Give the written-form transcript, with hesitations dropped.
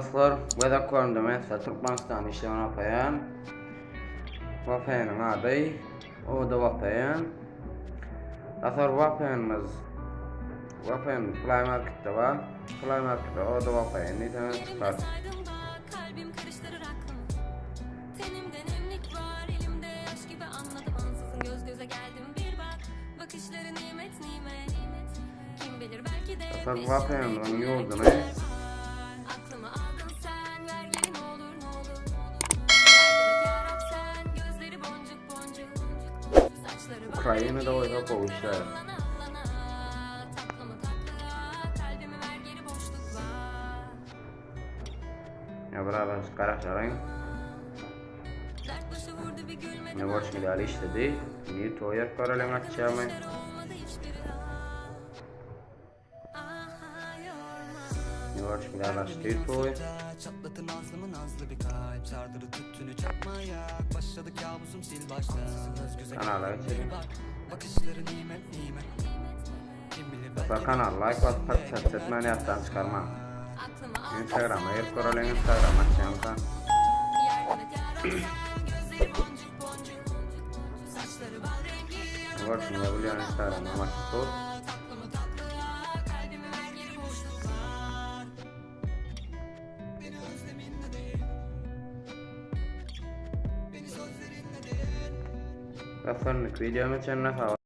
dostlar, weda konuda mesela Turkmenistan'da işleyän apayan. Wapayanın adı o da Wapayan. Dasar Wapayanımız Play Market'te var. Play Market'te o da Wapayan. Neden çıkar? Kalbim karıştırır aklımı. Tenimde nemlik var, elimde yaş gibi anladım ansızın göz göze geldim bir bak. Bakışları nimet nimet. Kim bilir belki de Dasar Wapayanın yolunu aklımı aldın sen, ver geri ne olur ne olur. Yardım et yarab sen, gözleri boncuk boncuk. Saçları Ukrayna'da oysa kovuşlar. allana. Tatlı mı tatlı, kalbimi ver geri boşluk var. Ya beraber karakterin Dert başı vurdu bir gülmedim. ne borç milali işledi. Niye toyar karalım açacağımı. Olmadı hiçbiri. Aha yorma. Ne borç milali açtı toy. Çatlatı nazlı mı nazlı bir kalp. Sardırı tüttünü çakmaya. Başladık kabusum sil baştan. Göz göze Kanala geçelim. bak. Bakışları nimet nimet. Kim bilir Dasar kanal like bas tak etmeni yaptan çıkarma. Aklıma al Instagram'a yer karalım Instagram'a açacağım. yardım et yarab sen, gözleri boncuk boncuk. Saçları bal rengi. Ne borç milali biliyorsun Instagram'a maçı tut. Tatlı mı tatlı, kalbimi ver geri boşluk var. beni özleminle değil. Beni sözlerinle değil. Ve sonraki videomu için ne